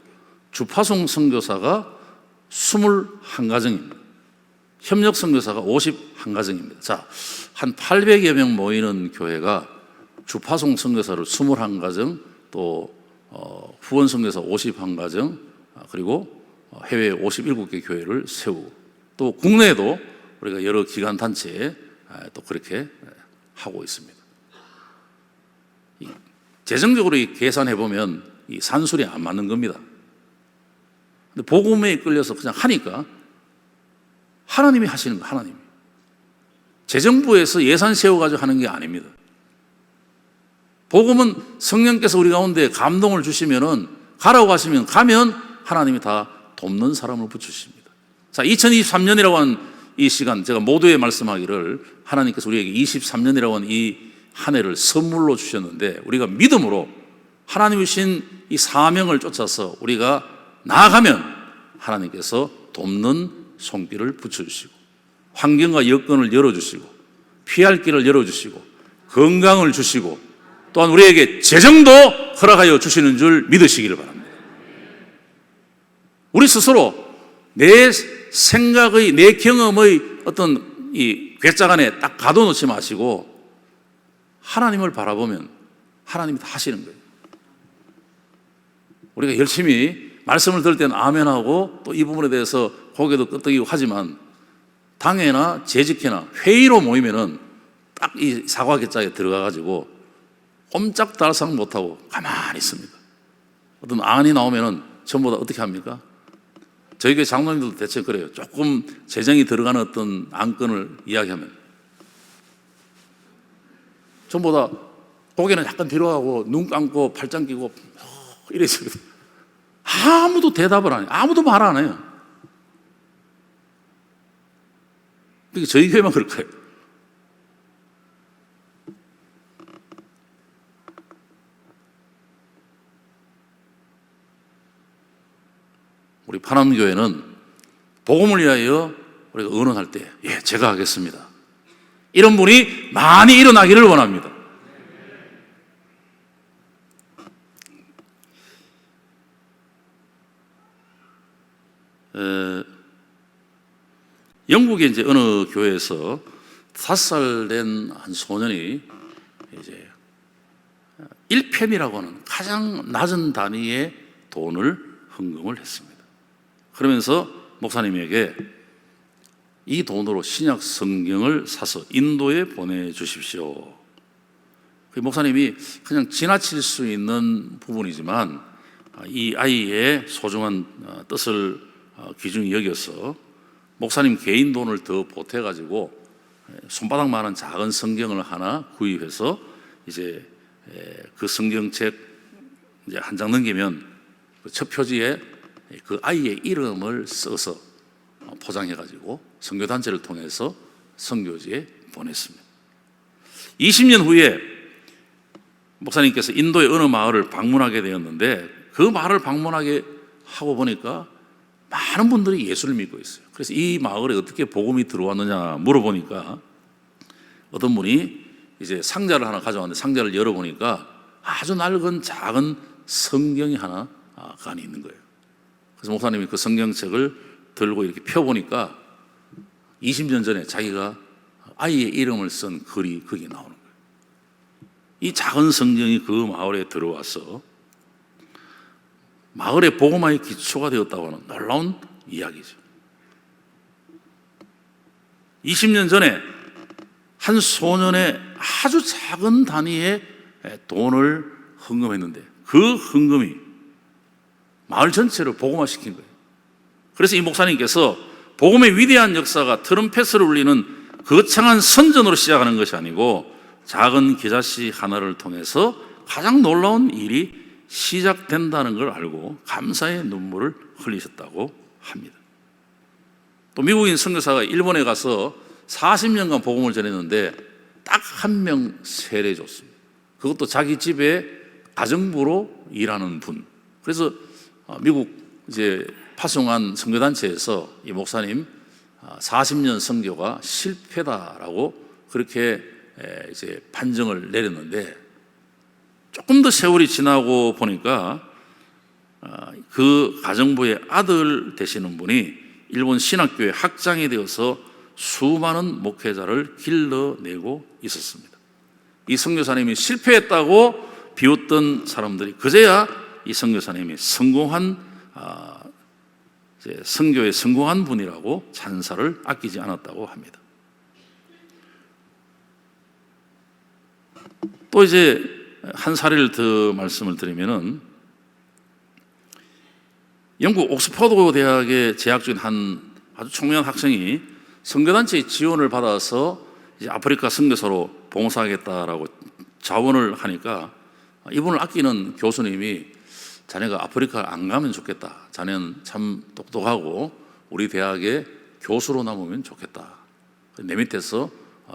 Speaker 1: 주파송 선교사가 21가정입니다. 협력 선교사가 51가정입니다. 자, 한 800여 명 모이는 교회가 주파송 선교사를 21가정, 또 후원 선교사 51가정, 그리고 해외에 57개 교회를 세우고, 또 국내에도 우리가 여러 기관 단체에 또 그렇게 하고 있습니다. 재정적으로 계산해 보면 이 산술이 안 맞는 겁니다. 근데 복음에 이끌려서 그냥 하니까 하나님이 하시는 거예요. 하나님이. 재정부에서 예산 세워가지고 하는 게 아닙니다. 복음은 성령께서 우리 가운데 감동을 주시면은 가라고 하시면 가면 하나님이 다 돕는 사람을 붙이십니다. 자, 2023년이라고 하는 이 시간, 제가 모두에 말씀하기를 하나님께서 우리에게 23년이라고 하는 이 한 해를 선물로 주셨는데 우리가 믿음으로 하나님이 주신 이 사명을 쫓아서 우리가 나아가면 하나님께서 돕는 손길을 붙여주시고 환경과 여건을 열어주시고 피할 길을 열어주시고 건강을 주시고 또한 우리에게 재정도 허락하여 주시는 줄 믿으시기를 바랍니다. 우리 스스로 내 생각의, 내 경험의 어떤 이 괴짝 안에 딱 가둬놓지 마시고 하나님을 바라보면 하나님이 다 하시는 거예요. 우리가 열심히 말씀을 들을 때는 아멘하고 또 이 부분에 대해서 고개도 끄덕이고 하지만 당회나 재직회나 회의로 모이면은 딱 이 사과 괴짝에 들어가가지고 꼼짝달싹 못하고 가만히 있습니다. 어떤 안이 나오면은 전부 다 어떻게 합니까? 저희 교회 장로님들도 대체 그래요. 조금 재정이 들어가는 어떤 안건을 이야기하면 전부 다 고개는 약간 뒤로 하고 눈 감고 팔짱 끼고 이래서 아무도 대답을 안 해요. 아무도 말 안 해요. 그러니까 저희 교회만 그럴까요? 우리 파남교회는 복음을 위하여 우리가 의논할 때 예, 제가 하겠습니다. 이런 분이 많이 일어나기를 원합니다. 영국의 이제 어느 교회에서 5살 된 한 소년이 이제 1펜이라고 하는 가장 낮은 단위의 돈을 헌금을 했습니다. 그러면서 목사님에게 이 돈으로 신약 성경을 사서 인도에 보내주십시오. 그 목사님이 그냥 지나칠 수 있는 부분이지만 이 아이의 소중한 뜻을 귀중히 여겨서 목사님 개인 돈을 더 보태가지고 손바닥만한 작은 성경을 하나 구입해서 이제 그 성경책 이제 한 장 넘기면 그 첫 표지에 그 아이의 이름을 써서 포장해가지고 선교단체를 통해서 선교지에 보냈습니다. 20년 후에 목사님께서 인도의 어느 마을을 방문하게 되었는데 그 마을을 방문하게 하고 보니까 많은 분들이 예수를 믿고 있어요. 그래서 이 마을에 어떻게 복음이 들어왔느냐 물어보니까 어떤 분이 이제 상자를 하나 가져왔는데 상자를 열어보니까 아주 낡은 작은 성경이 하나 그 안에 있는 거예요. 그래서 목사님이 그 성경책을 들고 이렇게 펴보니까 20년 전에 자기가 아이의 이름을 쓴 글이 거기에 나오는 거예요. 이 작은 성경이 그 마을에 들어와서 마을의 복음화의 기초가 되었다고 하는 놀라운 이야기죠. 20년 전에 한 소년의 아주 작은 단위의 돈을 헌금했는데 그 헌금이 마을 전체를 복음화시킨 거예요. 그래서 이 목사님께서 복음의 위대한 역사가 트럼펫을 울리는 거창한 선전으로 시작하는 것이 아니고 작은 기자씨 하나를 통해서 가장 놀라운 일이 시작된다는 걸 알고 감사의 눈물을 흘리셨다고 합니다. 또 미국인 선교사가 일본에 가서 40년간 복음을 전했는데 딱 한 명 세례 줬습니다. 그것도 자기 집에 가정부로 일하는 분. 그래서 미국 이제 파송한 선교단체에서 이 목사님 40년 선교가 실패다라고 그렇게 이제 판정을 내렸는데 조금 더 세월이 지나고 보니까 그 가정부의 아들 되시는 분이 일본 신학교의 학장이 되어서 수많은 목회자를 길러내고 있었습니다. 이 선교사님이 실패했다고 비웃던 사람들이 그제야 이 선교사님이 성공한 선교에 성공한 분이라고 찬사를 아끼지 않았다고 합니다. 또 이제 한 사례를 더 말씀을 드리면은 영국 옥스퍼드 대학에 재학 중인 한 아주 총명한 학생이 선교단체의 지원을 받아서 이제 아프리카 선교사로 봉사하겠다라고 자원을 하니까 이분을 아끼는 교수님이 자네가 아프리카 안 가면 좋겠다. 자네는 참 똑똑하고 우리 대학에 교수로 남으면 좋겠다. 내 밑에서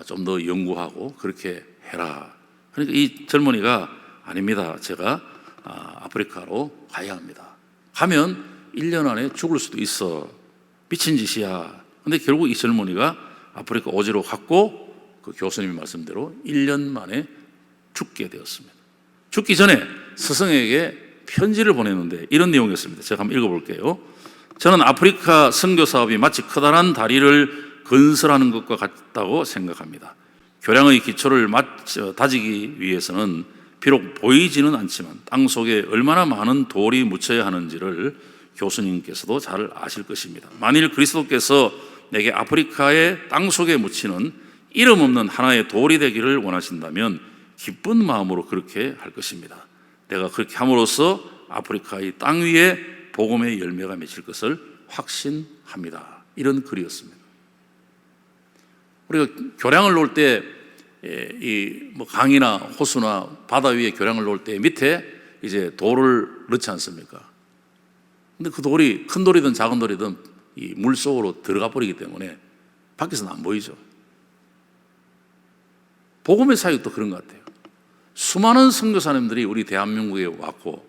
Speaker 1: 좀 더 연구하고 그렇게 해라. 그러니까 이 젊은이가 아닙니다. 제가 아프리카로 가야 합니다. 가면 1년 안에 죽을 수도 있어. 미친 짓이야. 근데 결국 이 젊은이가 아프리카 오지로 갔고 그 교수님의 말씀대로 1년 만에 죽게 되었습니다. 죽기 전에 스승에게 편지를 보냈는데 이런 내용이었습니다. 제가 한번 읽어볼게요. 저는 아프리카 선교 사업이 마치 커다란 다리를 건설하는 것과 같다고 생각합니다. 교량의 기초를 다지기 위해서는 비록 보이지는 않지만 땅 속에 얼마나 많은 돌이 묻혀야 하는지를 교수님께서도 잘 아실 것입니다. 만일 그리스도께서 내게 아프리카의 땅 속에 묻히는 이름 없는 하나의 돌이 되기를 원하신다면 기쁜 마음으로 그렇게 할 것입니다. 내가 그렇게 함으로써 아프리카의 땅 위에 복음의 열매가 맺힐 것을 확신합니다. 이런 글이었습니다. 우리가 교량을 놓을 때 뭐 강이나 호수나 바다 위에 교량을 놓을 때 밑에 이제 돌을 넣지 않습니까? 근데 그 돌이 큰 돌이든 작은 돌이든 이 물 속으로 들어가 버리기 때문에 밖에서는 안 보이죠. 복음의 사역도 그런 것 같아요. 수많은 선교사님들이 우리 대한민국에 왔고,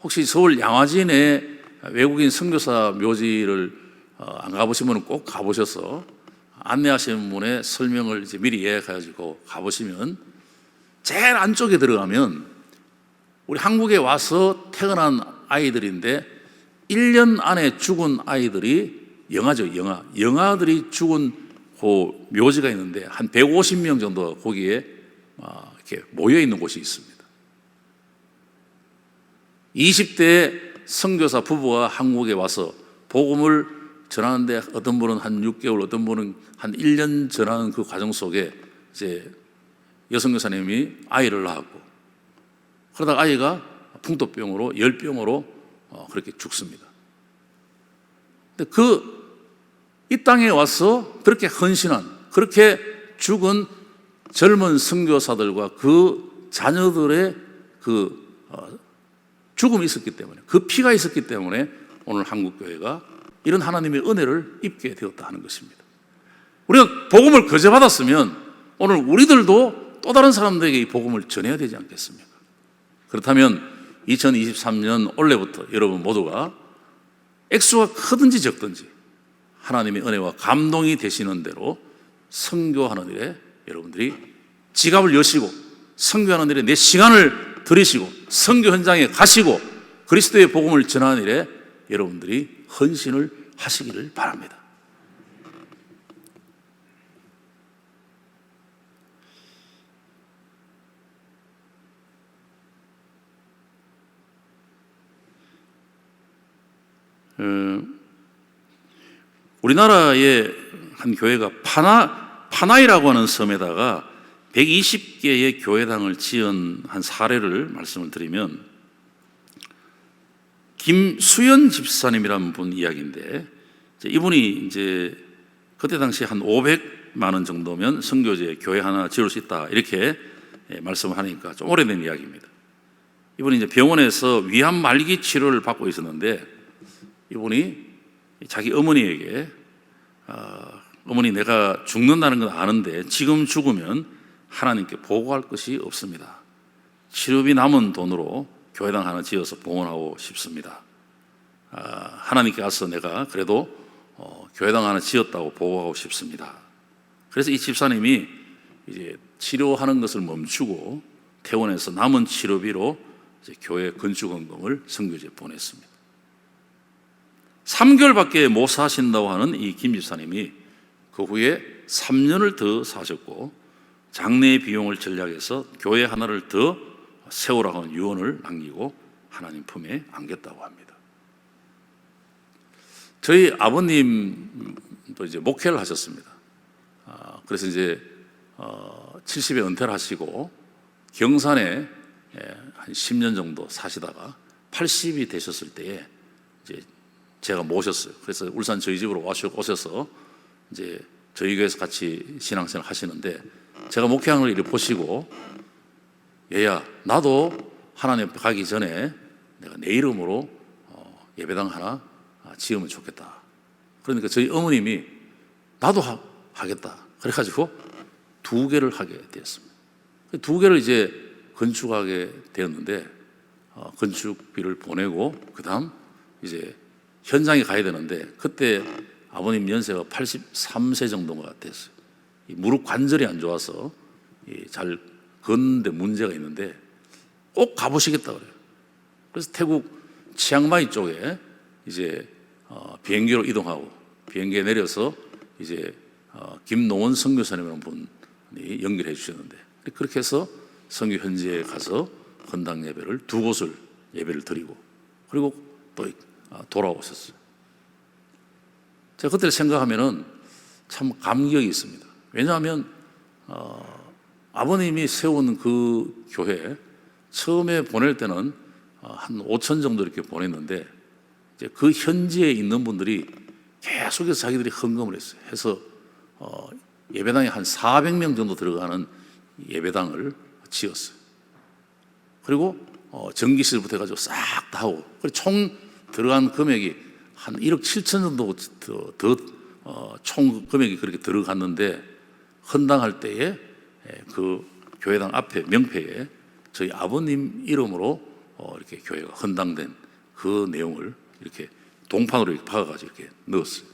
Speaker 1: 혹시 서울 양화진에 외국인 선교사 묘지를 안 가보신 분은 꼭 가보셔서 안내하시는 분의 설명을 이제 미리 예약해가지고 가보시면 제일 안쪽에 들어가면 우리 한국에 와서 태어난 아이들인데 1년 안에 죽은 아이들이 영아죠, 영아들이 죽은 그 묘지가 있는데 한 150명 정도 거기에 이렇게 모여 있는 곳이 있습니다. 20대 선교사 부부가 한국에 와서 복음을 전하는데 어떤 분은 한 6개월, 어떤 분은 한 1년 전하는 그 과정 속에 이제 여선교사님이 아이를 낳았고, 그러다가 아이가 풍토병으로, 열병으로 그렇게 죽습니다. 근데 이 땅에 와서 그렇게 헌신한, 그렇게 죽은 젊은 선교사들과 그 자녀들의 그 죽음이 있었기 때문에, 그 피가 있었기 때문에 오늘 한국교회가 이런 하나님의 은혜를 입게 되었다 하는 것입니다. 우리가 복음을 거저 받았으면 오늘 우리들도 또 다른 사람들에게 이 복음을 전해야 되지 않겠습니까? 그렇다면 2023년 올해부터 여러분 모두가 액수가 크든지 적든지 하나님의 은혜와 감동이 되시는 대로 선교하는 일에 여러분들이 지갑을 여시고 선교하는 일에 내 시간을 들이시고 선교 현장에 가시고 그리스도의 복음을 전하는 일에 여러분들이 헌신을 하시기를 바랍니다. 우리나라의 한 교회가 파나이라고 하는 섬에다가 120개의 교회당을 지은 사례를 말씀을 드리면, 김수연 집사님이라는 분 이야기인데, 이분이 이제 그때 당시 한 500만 원 정도면 선교지에 교회 하나 지을 수 있다 이렇게 말씀을 하니까 좀 오래된 이야기입니다. 이분이 이제 병원에서 위암 말기 치료를 받고 있었는데, 이분이 자기 어머니에게 어머니, 내가 죽는다는 건 아는데 지금 죽으면 하나님께 보고할 것이 없습니다. 치료비 남은 돈으로 교회당 하나 지어서 봉헌하고 싶습니다. 하나님께 가서 내가 그래도 교회당 하나 지었다고 보고하고 싶습니다. 그래서 이 집사님이 이제 치료하는 것을 멈추고 퇴원해서 남은 치료비로 이제 교회 건축헌금을 선교지에 보냈습니다. 3개월밖에 못 사신다고 하는 이 김 집사님이 그 후에 3년을 더 사셨고 장례 비용을 전략해서 교회 하나를 더 세우라고 하는 유언을 남기고 하나님 품에 안겼다고 합니다. 저희 아버님도 이제 목회를 하셨습니다. 그래서 이제 70에 은퇴를 하시고 경산에 한 10년 정도 사시다가 80이 되셨을 때에 이제 제가 모셨어요. 그래서 울산 저희 집으로 오셔서 이제 저희 교회에서 같이 신앙생활 하시는데 제가 목회하는 걸 이렇게 보시고 얘야 나도 하나님 앞에 가기 전에 내가 내 이름으로 예배당 하나 지으면 좋겠다. 그러니까 저희 어머님이 나도 하겠다. 그래가지고 2개를 하게 되었습니다. 2개를 이제 건축하게 되었는데 건축비를 보내고 그다음 이제 현장에 가야 되는데 그때 아버님 연세가 83세 정도가 됐어요. 이 무릎 관절이 안 좋아서 잘 걷는데 문제가 있는데 꼭 가보시겠다 그래요. 그래서 태국 치앙마이 쪽에 이제 비행기로 이동하고 비행기에 내려서 이제 김노원 선교사님이라는 분이 연결해 주셨는데 그렇게 해서 선교 현지에 가서 헌당 예배를 2곳을 예배를 드리고 그리고 또 돌아오셨어요. 제가 그때를 생각하면은 참 감격이 있습니다. 왜냐하면 아버님이 세운 그 교회 처음에 보낼 때는 한 5천 정도 이렇게 보냈는데 이제 그 현지에 있는 분들이 계속해서 자기들이 헌금을 했어요. 해서 예배당에 한 400명 정도 들어가는 예배당을 지었어요. 그리고 전기실부터 해가지고 싹 다 하고 총 들어간 금액이 한 1억 7천 정도 총 금액이 그렇게 들어갔는데 헌당할 때에 그 교회당 앞에 명패에 저희 아버님 이름으로 이렇게 교회가 헌당된 그 내용을 이렇게 동판으로 이렇게 박아가지고 이렇게 넣었어요.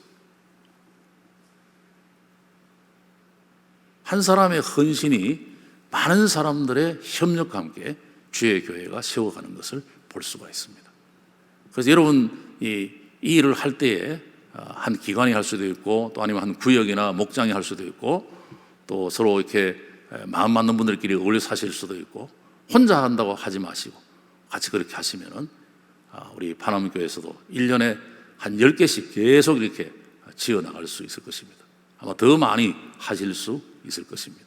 Speaker 1: 한 사람의 헌신이 많은 사람들의 협력과 함께 주의 교회가 세워가는 것을 볼 수가 있습니다. 그래서 여러분 이 일을 할 때에 한 기관이 할 수도 있고 또 아니면 한 구역이나 목장이 할 수도 있고 또 서로 이렇게 마음 맞는 분들끼리 어울려 사실 수도 있고 혼자 한다고 하지 마시고 같이 그렇게 하시면은 우리 파남교회에서도 1년에 한 10개씩 계속 이렇게 지어 나갈 수 있을 것입니다. 아마 더 많이 하실 수 있을 것입니다.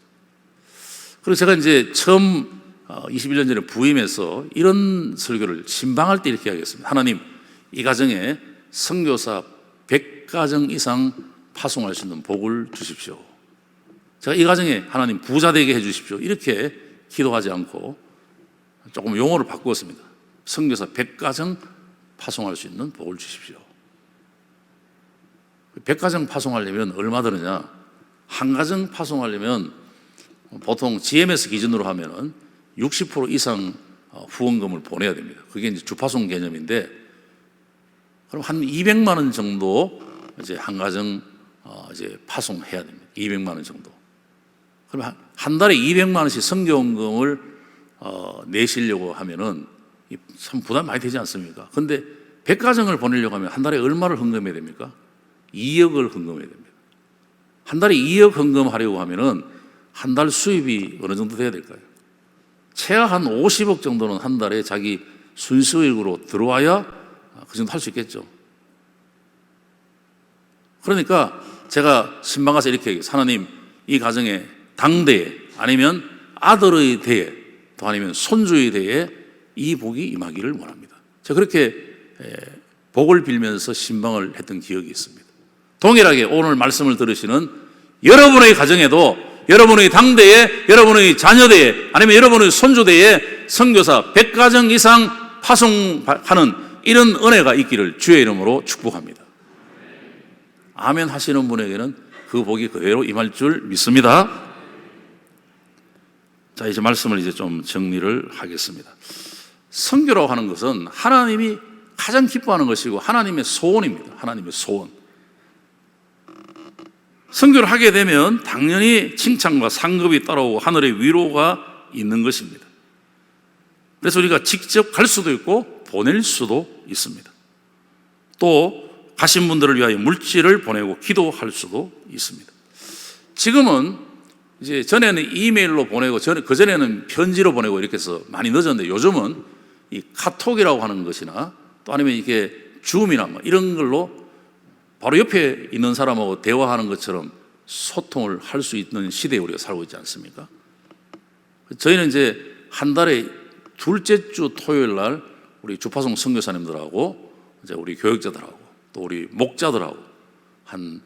Speaker 1: 그리고 제가 이제 처음 21년 전에 부임해서 이런 설교를 신방할 때 이렇게 하겠습니다. 하나님, 이 가정에 선교사 100가정 이상 파송할 수 있는 복을 주십시오. 제가 이 가정에 하나님 부자 되게 해주십시오. 이렇게 기도하지 않고 조금 용어를 바꾸었습니다. 선교사 100가정 파송할 수 있는 복을 주십시오. 100가정 파송하려면 얼마 드느냐? 한 가정 파송하려면 보통 GMS 기준으로 하면은 60% 이상 후원금을 보내야 됩니다. 그게 이제 주파송 개념인데, 그럼 한 200만 원 정도 이제 한 가정 이제 파송해야 됩니다. 200만 원 정도. 그럼 한 달에 200만 원씩 선교원금을 내시려고 하면은 참 부담 많이 되지 않습니까? 근데 100가정을 보내려고 하면 한 달에 얼마를 헌금해야 됩니까? 2억을 헌금해야 됩니다. 한 달에 2억 헌금하려고 하면은 한 달 수입이 어느 정도 돼야 될까요? 최하 한 50억 정도는 한 달에 자기 순수익으로 들어와야 그 정도 할 수 있겠죠. 그러니까 제가 신방 가서 이렇게 얘기해요. 하나님, 이 가정에 당대에 아니면 아들의 대에 또 아니면 손주의 대에 이 복이 임하기를 원합니다. 제가 그렇게 복을 빌면서 신방을 했던 기억이 있습니다. 동일하게 오늘 말씀을 들으시는 여러분의 가정에도 여러분의 당대에, 여러분의 자녀대에 아니면 여러분의 손주대에 선교사 100가정 이상 파송하는 이런 은혜가 있기를 주의 이름으로 축복합니다. 아멘 하시는 분에게는 그 복이 그대로 임할 줄 믿습니다. 자, 이제 말씀을 이제 좀 정리를 하겠습니다. 선교라고 하는 것은 하나님이 가장 기뻐하는 것이고 하나님의 소원입니다. 하나님의 소원. 선교를 하게 되면 당연히 칭찬과 상급이 따라오고 하늘의 위로가 있는 것입니다. 그래서 우리가 직접 갈 수도 있고 보낼 수도 있습니다. 또 가신 분들을 위하여 물질을 보내고 기도할 수도 있습니다. 지금은 이제 전에는 이메일로 보내고 그전에는 편지로 보내고 이렇게 해서 많이 늦었는데 요즘은 이 카톡이라고 하는 것이나 또 아니면 이게 줌이나 뭐 이런 걸로 바로 옆에 있는 사람하고 대화하는 것처럼 소통을 할 수 있는 시대에 우리가 살고 있지 않습니까? 저희는 이제 한 달에 둘째 주 토요일 날 우리 주파송 선교사님들하고 이제 우리 교역자들하고 또 우리 목자들하고 한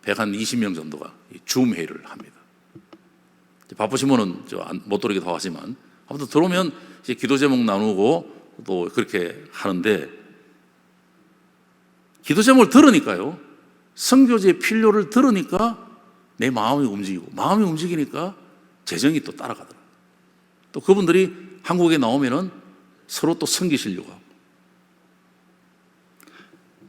Speaker 1: 120명 정도가 줌 회의를 합니다. 바쁘시면은 못 들어오기도 하지만 아무튼 들어오면 이제 기도 제목 나누고 또 그렇게 하는데, 기도 제목을 들으니까요, 선교제의 필요를 들으니까 내 마음이 움직이고, 마음이 움직이니까 재정이 또 따라가더라고요. 또 그분들이 한국에 나오면은 서로 또 섬기시려고 하고,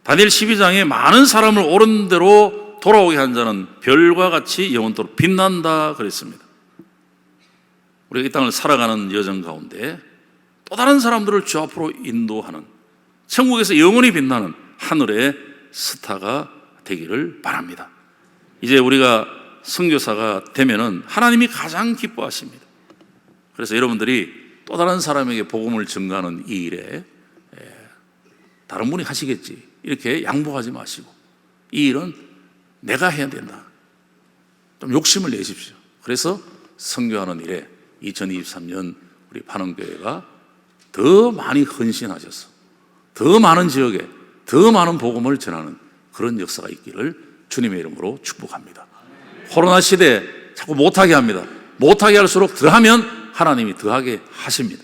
Speaker 1: 다니엘 12장에 많은 사람을 옳은 대로 돌아오게 한 자는 별과 같이 영원토록 빛난다 그랬습니다. 우리가 이 땅을 살아가는 여정 가운데 또 다른 사람들을 주 앞으로 인도하는, 천국에서 영원히 빛나는 하늘의 스타가 되기를 바랍니다. 이제 우리가 선교사가 되면은 하나님이 가장 기뻐하십니다. 그래서 여러분들이 또 다른 사람에게 복음을 전가하는 이 일에 다른 분이 하시겠지 이렇게 양보하지 마시고, 이 일은 내가 해야 된다, 좀 욕심을 내십시오. 그래서 선교하는 일에 2023년 우리 반응교회가 더 많이 헌신하셔서 더 많은 지역에 더 많은 복음을 전하는 그런 역사가 있기를 주님의 이름으로 축복합니다. 코로나 시대에 자꾸 못하게 합니다. 못하게 할수록 더하면 하나님이 더하게 하십니다.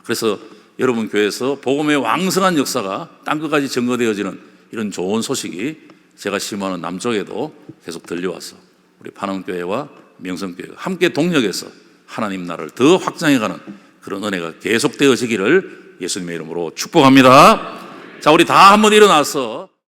Speaker 1: 그래서 여러분 교회에서 복음의 왕성한 역사가 땅끝까지 증거되어지는 이런 좋은 소식이 제가 심호하는 남쪽에도 계속 들려와서 우리 반응교회와 명성교회가 함께 동력해서 하나님 나라를 더 확장해가는 그런 은혜가 계속되어지기를 예수님의 이름으로 축복합니다. 자, 우리 다 한번 일어나서